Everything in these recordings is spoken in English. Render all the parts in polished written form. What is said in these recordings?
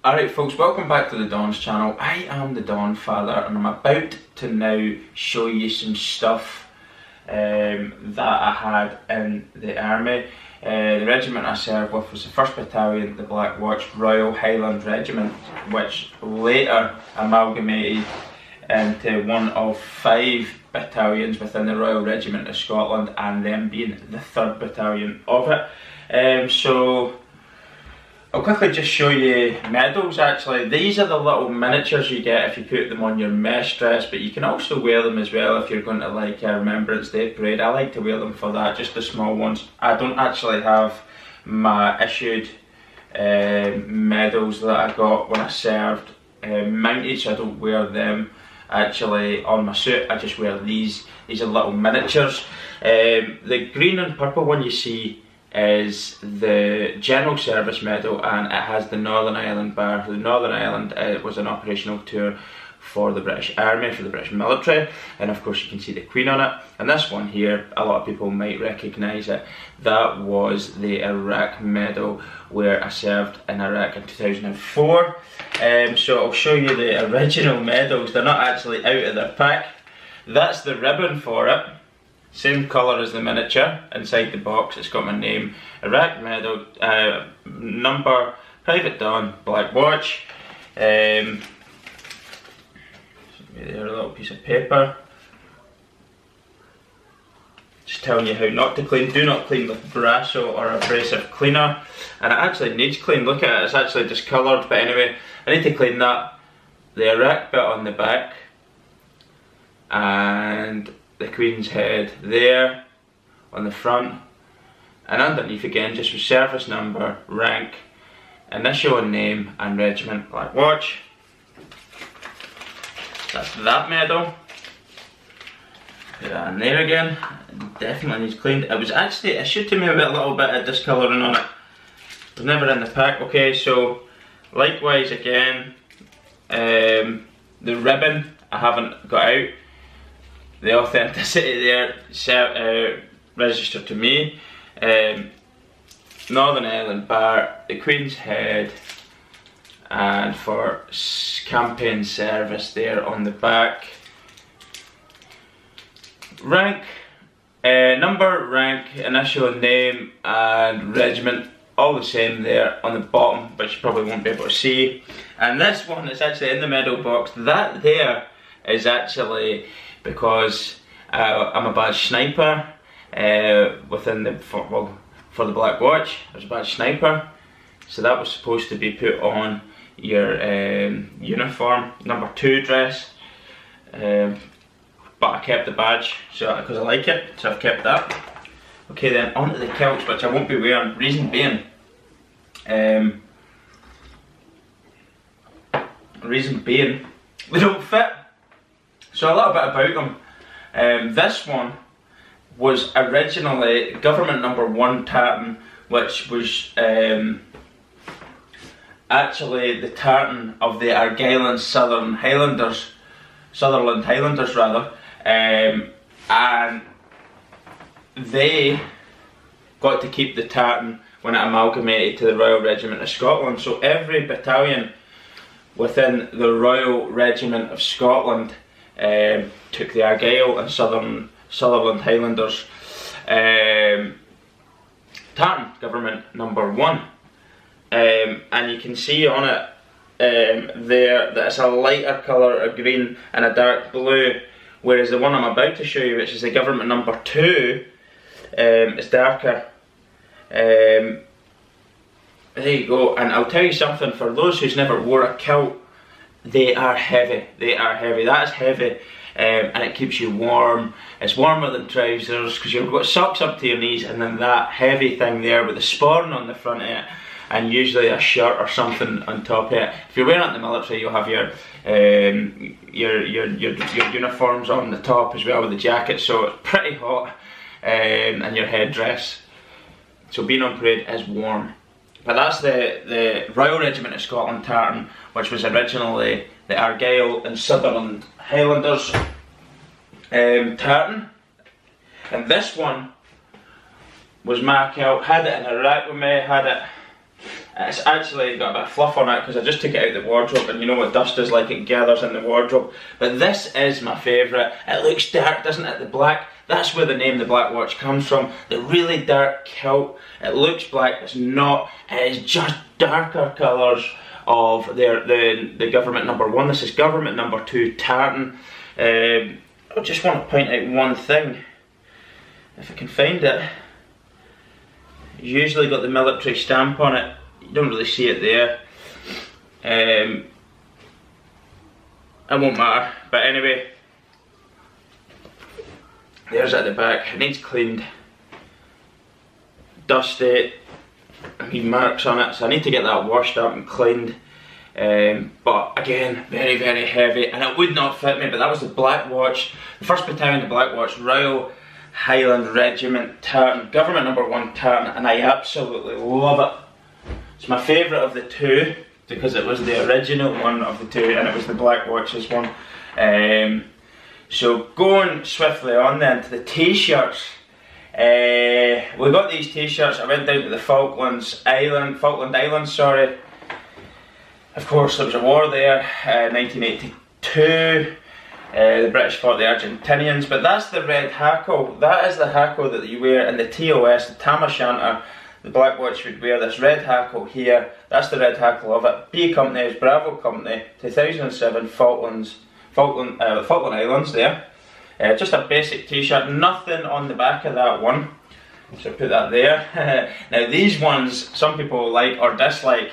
Alright folks, welcome back to the Don's channel. I am the Don Father and I'm about to now show you some stuff that I had in the army. The regiment I served with was the 1st Battalion, the Black Watch Royal Highland Regiment, which later amalgamated into one of 5 battalions within the Royal Regiment of Scotland, and them being the 3rd Battalion of it. So I'll quickly just show you medals. Actually, these are the little miniatures you get if you put them on your mess dress, but you can also wear them as well if you're going to like a Remembrance Day parade. I like to wear them for that, just the small ones. I don't actually have my issued medals that I got when I served mounted, so I don't wear them actually on my suit. I just wear these. These are little miniatures. The green and purple one you see is the General Service Medal, and it has the Northern Ireland bar. The Northern Ireland was an operational tour for the British Army, for the British military, and of course you can see the Queen on it. And this one here, a lot of people might recognise it. That was the Iraq Medal, where I served in Iraq in 2004. So I'll show you the original medals. They're not actually out of their pack. That's the ribbon for it. Same colour as the miniature. Inside the box it's got my name, Iraq Medal, number, Private Don, Black Watch. There, a little piece of paper. Just telling you how not to clean. Do not clean with Brasso or abrasive cleaner. And it actually needs clean. Look at it, it's actually discoloured, but anyway, I need to clean that. The Iraq bit on the back, and the Queen's head there on the front, and underneath again just with service number, rank, initial and name, and regiment, Black Watch. That's that medal. Put that in there again. It definitely needs cleaned. It was actually issued to me with a little bit of discolouring on it. It was never in the pack. Okay, so likewise again, the ribbon I haven't got out. The authenticity there registered to me. Northern Ireland bar, the Queen's head, and for campaign service there on the back. Rank, number, rank, initial, name, and regiment, all the same there on the bottom, but you probably won't be able to see. And this one is actually in the medal box. That there is actually because I'm a badge sniper within the for the Black Watch. I was a badge sniper, so that was supposed to be put on your uniform, number 2 dress. But I kept the badge because I like it, so I've kept that. Okay, then onto the kilts, which I won't be wearing. Reason being, they don't fit. So a little bit about them. This one was originally government number 1 tartan, which was actually the tartan of the Argyll and Sutherland Highlanders rather, and they got to keep the tartan when it amalgamated to the Royal Regiment of Scotland. So every battalion within the Royal Regiment of Scotland took the Argyll and Sutherland Highlanders tartan, government number 1, and you can see on it there that it's a lighter colour of green and a dark blue, whereas the one I'm about to show you, which is the government number 2, is darker. There you go. And I'll tell you something, for those who's never wore a kilt, they are heavy. They are heavy. That is heavy, and it keeps you warm. It's warmer than trousers because you've got socks up to your knees, and then that heavy thing there with the sporran on the front of it, and usually a shirt or something on top of it. If you're wearing it in the military, you'll have your uniforms on the top as well with the jacket, so it's pretty hot, and your headdress. So being on parade is warm. But that's the Royal Regiment of Scotland tartan, which was originally the Argyll and Sutherland Highlanders tartan. And this one was my kilt. Had it in Iraq with me, had it It's actually got a bit of fluff on it because I just took it out of the wardrobe, and you know what dust is like, it gathers in the wardrobe. But this is my favourite. It looks dark, doesn't it? The black, that's where the name the Black Watch comes from. The really dark kilt. It looks black, it's not. It is just darker colours of the government number 1. This is government number 2 tartan. I just want to point out one thing, if I can find it. It's usually got the military stamp on it. You don't really see it there. It won't matter, but anyway, there's at the back. It needs cleaned, dusty, marks on it, so I need to get that washed up and cleaned. But again, very, very heavy, and it would not fit me. But that was the Black Watch, the 1st Battalion, the Black Watch, Royal Highland Regiment tartan, government number 1 tartan, and I absolutely love it. It's my favourite of the 2 because it was the original one of the 2, and it was the Black Watch's one. So going swiftly on then to the t-shirts. We got these t-shirts. I went down to the Falkland Islands, sorry. Of course, there was a war there, 1982. The British fought the Argentinians, but that's the red hackle. That is the hackle that you wear in the TOS, the Tam O'Shanter. The Black Watch would wear this red hackle here. That's the red hackle of it. B Company is Bravo Company, 2007, Falkland Islands there. Just a basic t-shirt, nothing on the back of that one. So put that there. Now these ones, some people like or dislike.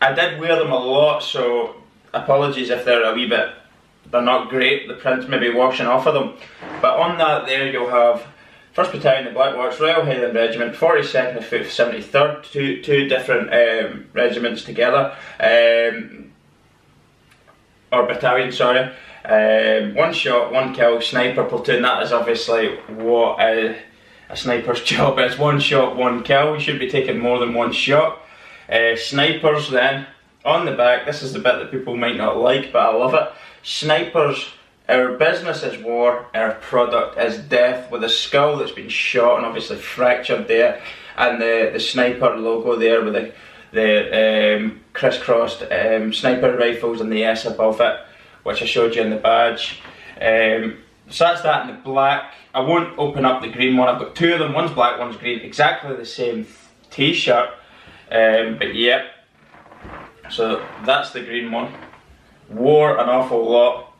I did wear them a lot, so apologies if they're a wee bit, they're not great, the print's maybe washing off of them. But on that there you'll have 1st Battalion, the Black Watch, Royal Highland Regiment, 42nd, 5th, 73rd, two different regiments together, or battalion, sorry. 1 shot, 1 kill, sniper platoon. That is obviously what a sniper's job is. 1 shot, 1 kill. You should be taking more than 1 shot. Snipers then, on the back, this is the bit that people might not like, but I love it. Snipers, our business is war, our product is death, with a skull that's been shot and obviously fractured there, and the sniper logo there with the crisscrossed sniper rifles and the S above it, which I showed you in the badge. So that's that in the black. I won't open up the green one. I've got 2 of them, one's black, one's green, exactly the same t-shirt. But yeah, so that's the green one. Wore an awful lot.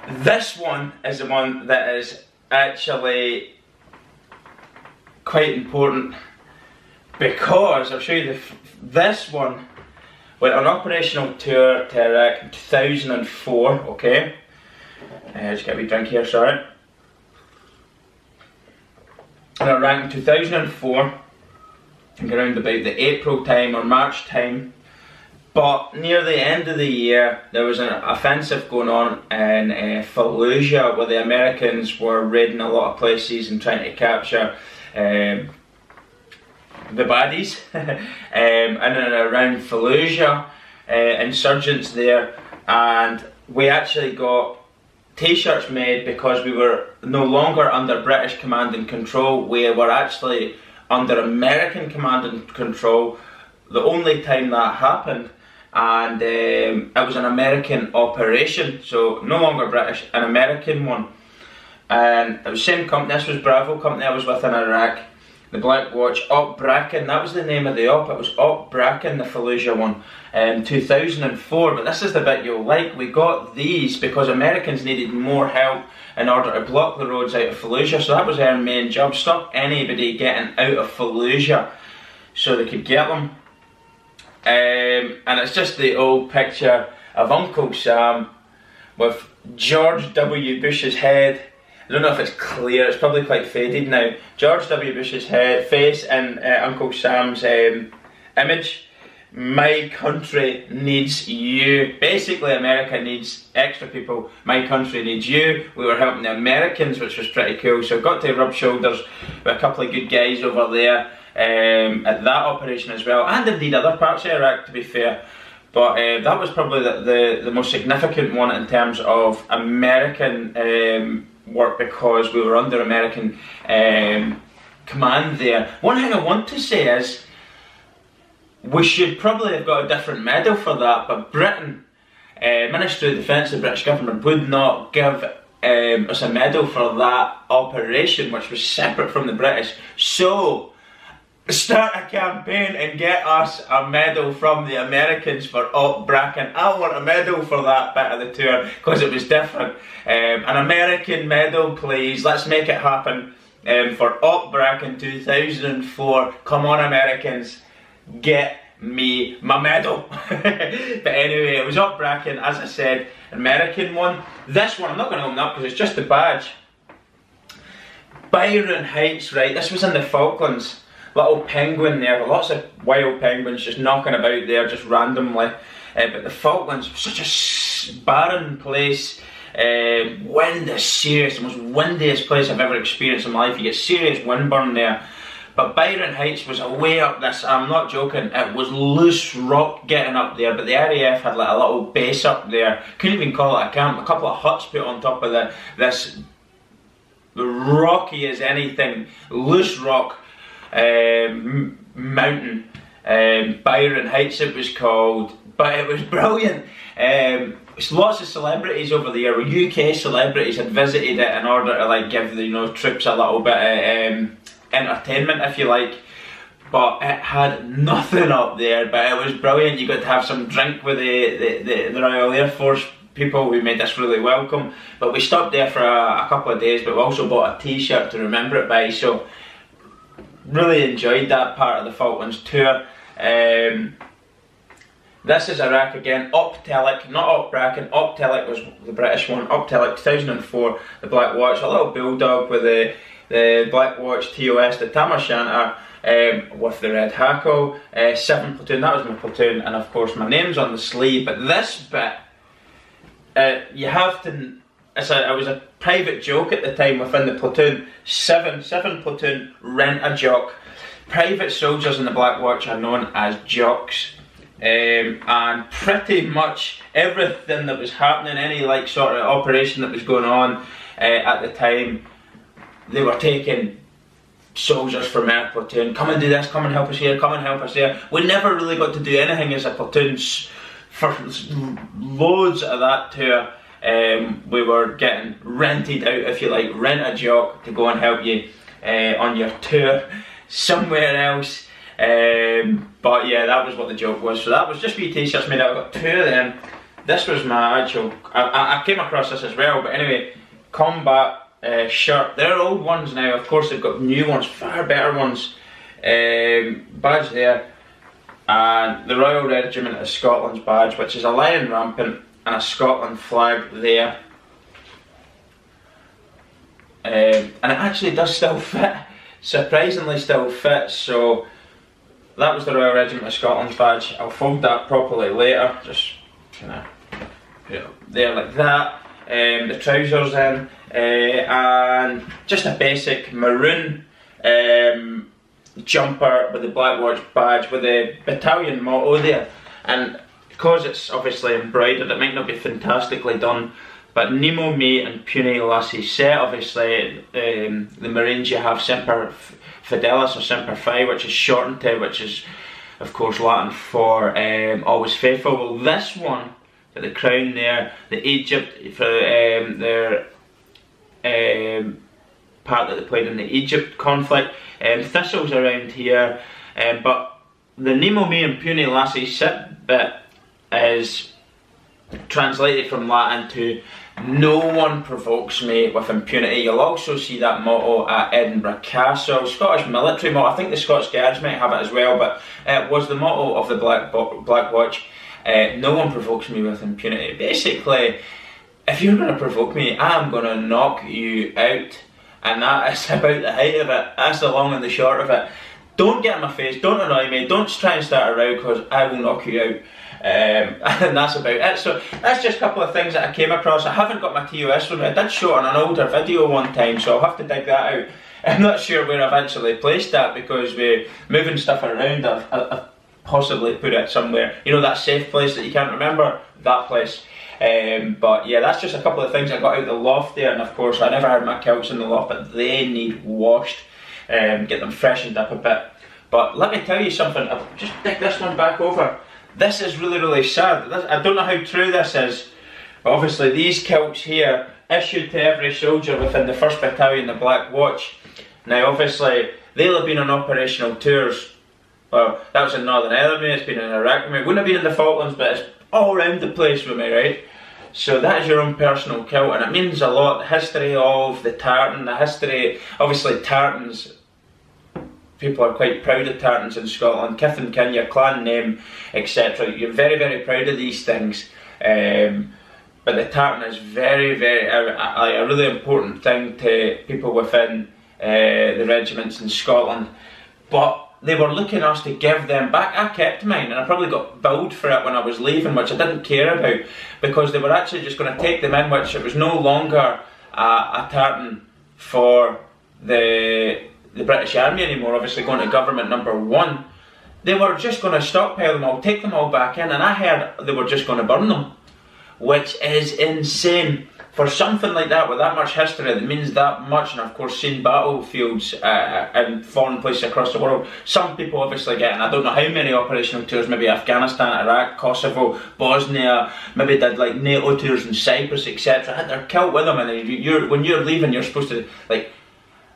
This one is the one that is actually quite important, because I'll show you this one went on operational tour to Iraq in 2004, okay? Just get a wee drink here, sorry. In Iraq in 2004, around about the April time or March time, but near the end of the year there was an offensive going on in Fallujah, where the Americans were raiding a lot of places and trying to capture the baddies. In and around Fallujah, insurgents there, and we actually got t-shirts made because we were no longer under British command and control. We were actually under American command and control, the only time that happened, and it was an American operation, so no longer British, an American one. And it was the same company. This was Bravo Company I was with in Iraq. The Black Watch, Op Bracken, that was the name of the op. It was Op Bracken, the Fallujah one, 2004. But this is the bit you'll like. We got these because Americans needed more help in order to block the roads out of Fallujah. So that was their main job, stop anybody getting out of Fallujah so they could get them. And it's just the old picture of Uncle Sam with George W. Bush's head. I don't know if it's clear, it's probably quite faded now. George W. Bush's face and Uncle Sam's image. My country needs you. Basically, America needs extra people. My country needs you. We were helping the Americans, which was pretty cool. So I got to rub shoulders with a couple of good guys over there at that operation as well, and indeed other parts of Iraq, to be fair. But that was probably the most significant one in terms of American work, because we were under American command there. One thing I want to say is, we should probably have got a different medal for that, but Britain, Ministry of Defence, the British government, would not give us a medal for that operation, which was separate from the British. So, start a campaign and get us a medal from the Americans for Op Bracken. I want a medal for that bit of the tour, because it was different. An American medal, please. Let's make it happen for Op Bracken 2004. Come on, Americans, get me my medal. But anyway, it was Op Bracken, as I said, American one. This one, I'm not going to open up because it's just the badge. Byron Heights, right, this was in the Falklands. Little penguin there, lots of wild penguins just knocking about there, just randomly. But the Falklands, such a barren place. Wind is serious, the most windiest place I've ever experienced in my life. You get serious windburn there. But Byron Heights was away up this, I'm not joking, it was loose rock getting up there, but the RAF had like a little base up there. Couldn't even call it a camp, a couple of huts put on top of this rocky as anything, loose rock mountain. Byron Heights it was called, but it was brilliant. Lots of celebrities over there, UK celebrities had visited it in order to like give the troops a little bit of entertainment, if you like. But it had nothing up there, but it was brilliant. You got to have some drink with the Royal Air Force people who made us really welcome. But we stopped there for a couple of days, but we also bought a t-shirt to remember it by, so really enjoyed that part of the Falklands tour. This is Iraq again, Optelic, not Op Bracken. Optelic was the British one. Optelic 2004, the Black Watch, a little bulldog with the Black Watch TOS, the Tam O'Shanter, with the red hackle. 7th platoon, that was my platoon, and of course my name's on the sleeve. But this bit, you have to, it was a private joke at the time within the platoon. 7th platoon, rent a jock. Private soldiers in the Black Watch are known as jocks. And pretty much everything that was happening, any like sort of operation that was going on at the time, they were taking soldiers from our platoon. Come and do this, come and help us here, come and help us there. We never really got to do anything as a platoon. For loads of that tour, we were getting rented out, if you like, rent a jock to go and help you on your tour somewhere else. But yeah, that was what the joke was. So that was just wee t-shirts made out. I got 2 of them. This was my actual, I came across this as well, but anyway, combat shirt. They're old ones now, of course they've got new ones, far better ones. Badge there, and the Royal Regiment of Scotland's badge, which is a lion rampant and a Scotland flag there. And it actually does still fit, surprisingly still fits. So that was the Royal Regiment of Scotland's badge. I'll fold that properly later, just kind of put it there like that. The trousers in, and just a basic maroon jumper with the Black Watch badge with the battalion motto there. And because it's obviously embroidered, it might not be fantastically done, but Nemo Me and Puny Lassie set. Obviously the Marines, you have Semper Fidelis or Semper Fi, which is shortened to, which is of course Latin for always faithful. Well, this one, the crown there, the Egypt, for their part that they played in the Egypt conflict, thistles around here, but the Nemo Me and Puny Lassie sit bit is translated from Latin to "No one provokes me with impunity." You'll also see that motto at Edinburgh Castle, Scottish military motto. I think the Scots Guards might have it as well, but it was the motto of the Black Watch. No one provokes me with impunity. Basically, if you're going to provoke me, I'm going to knock you out. And that is about the height of it. That's the long and the short of it. Don't get in my face, don't annoy me, don't try and start a row, because I will knock you out. And that's about it. So that's just a couple of things that I came across. I haven't got my TOS from it. I did show it on an older video one time, so I'll have to dig that out. I'm not sure where I've actually placed that, because we're moving stuff around. I've possibly put it somewhere, you know, that safe place that you can't remember, that place. But yeah, that's just a couple of things I got out of the loft there. And of course I never had my kilts in the loft, but they need washed, get them freshened up a bit. But let me tell you something, I'll just dig this one back over. This is really, really sad. I don't know how true this is, but obviously these kilts here, issued to every soldier within the 1st Battalion, the Black Watch. Now obviously, they'll have been on operational tours. Well, that was in Northern Ireland, it's been in Iraq with me. It wouldn't have been in the Falklands, but it's all around the place with me, right? So that is your own personal kilt, and it means a lot. The history of the tartan, the history, obviously tartans, people are quite proud of tartans in Scotland. Kith and kin, your clan name, etc. You're very, very proud of these things. But the tartan is very, very, a really important thing to people within the regiments in Scotland. But they were looking us to give them back. I kept mine, and I probably got billed for it when I was leaving, which I didn't care about, because they were actually just going to take them in, which it was no longer a tartan for the British Army anymore, obviously going to government number 1. They were just going to stockpile them all, take them all back in, and I heard they were just going to burn them, which is insane. For something like that, with that much history, that means that much, and of course seen battlefields in foreign places across the world. Some people obviously get, and I don't know how many operational tours, maybe Afghanistan, Iraq, Kosovo, Bosnia, maybe did like NATO tours in Cyprus, etc. Had their kilt with them, and when you're leaving, you're supposed to, like,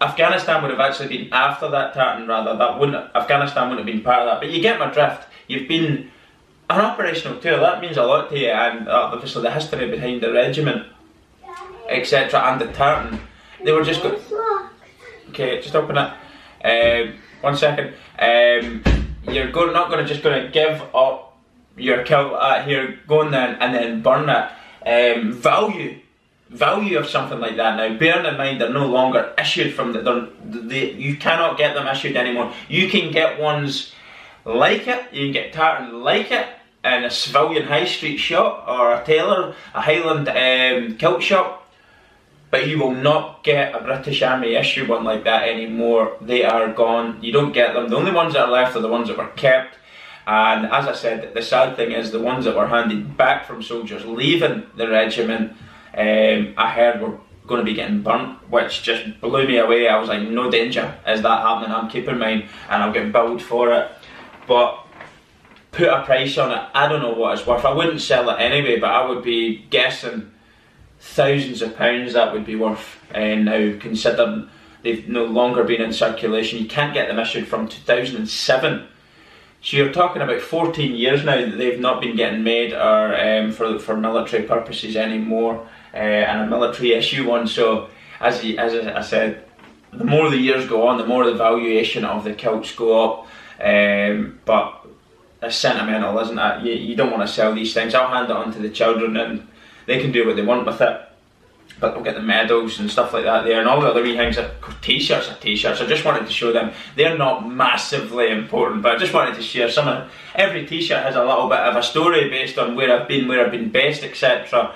Afghanistan would have actually been after that tartan, rather. Afghanistan wouldn't have been part of that, but you get my drift. You've been an operational tour, that means a lot to you, and obviously the history behind the regiment, etc., and the tartan. They were just going. Okay, just open it. 1 second. You're not going to just going to give up your kilt here, go in there and then burn it. Value of something like that. Now, bearing in mind they're no longer issued from you cannot get them issued anymore. You can get ones like it. You can get tartan like it in a civilian high street shop or a tailor, a Highland kilt shop. But you will not get a British Army issue one like that anymore. They are gone. You don't get them. The only ones that are left are the ones that were kept. And as I said, the sad thing is the ones that were handed back from soldiers leaving the regiment, I heard were going to be getting burnt, which just blew me away. I was like, no danger is that happening. I'm keeping mine and I'll get billed for it. But put a price on it. I don't know what it's worth. I wouldn't sell it anyway, but I would be guessing thousands of pounds that would be worth now, considering they've no longer been in circulation. You can't get them issued from 2007, so you're talking about 14 years now that they've not been getting made or for military purposes anymore, and a military issue one. So as I said, the more the years go on, the more the valuation of the kilts go up, but it's sentimental, isn't it? You don't want to sell these things. I'll hand it on to the children and they can do what they want with it, but they'll get the medals and stuff like that there, and all the other wee things. T-shirts are t-shirts. I just wanted to show them. They're not massively important, but I just wanted to share some of. Every t-shirt has a little bit of a story based on where I've been based, etc.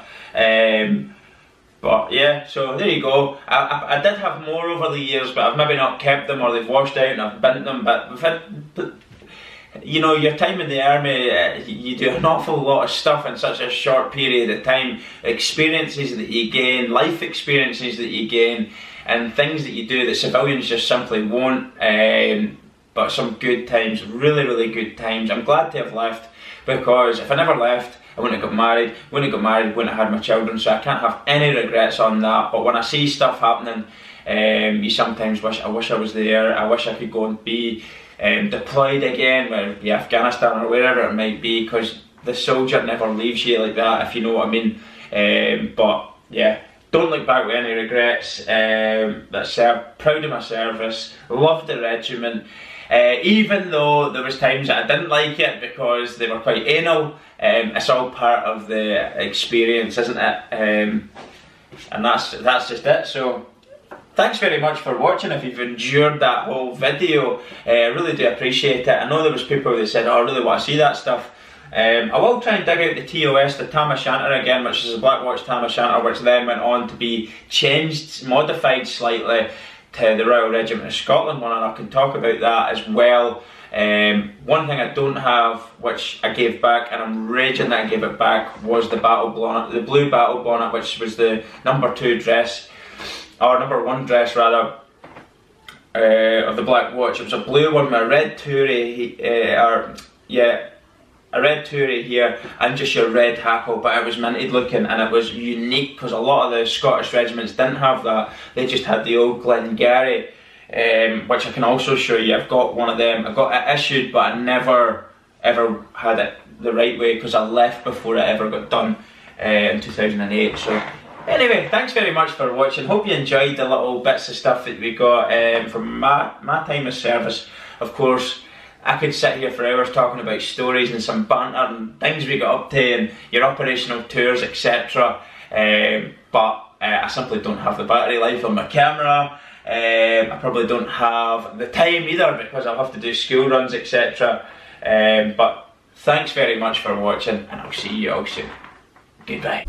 But yeah, so there you go. I did have more over the years, but I've maybe not kept them, or they've washed out and I've bent them. But you know, your time in the army, you do an awful lot of stuff in such a short period of time. Experiences that you gain, life experiences that you gain, and things that you do that civilians just simply won't. But some good times, really, really good times. I'm glad to have left, because if I never left, I wouldn't have got married. Wouldn't have had my children, so I can't have any regrets on that. But when I see stuff happening, you sometimes wish I was there. I wish I could go and be deployed again, whether it be Afghanistan or wherever it might be, because the soldier never leaves you like that, if you know what I mean. But yeah, don't look back with any regrets. Proud of my service, loved the regiment, even though there was times that I didn't like it because they were quite anal. It's all part of the experience, isn't it? And that's just it. So thanks very much for watching. If you've endured that whole video, I really do appreciate it. I know there was people that said, oh, I really want to see that stuff. I will try and dig out the TOS, the Tam O'Shanter again, which is a Black Watch Tam O'Shanter, which then went on to be changed, modified slightly to the Royal Regiment of Scotland one, and I can talk about that as well. One thing I don't have, which I gave back, and I'm raging that I gave it back, was the battle bonnet, the blue battle bonnet, which was the number 2 dress, or number 1 dress rather. of the Black Watch. It was a blue one with a red Touré, a red Touré here and just your red hackle, but it was minted looking and it was unique because a lot of the Scottish regiments didn't have that. They just had the old Glengarry, which I can also show you. I've got one of them. I got it issued, but I never ever had it the right way because I left before it ever got done in 2008. So anyway, thanks very much for watching. Hope you enjoyed the little bits of stuff that we got from my time of service. Of course, I could sit here for hours talking about stories and some banter and things we got up to and your operational tours, etc. But I simply don't have the battery life on my camera. I probably don't have the time either because I'll have to do school runs, etc. But thanks very much for watching and I'll see you all soon. Goodbye.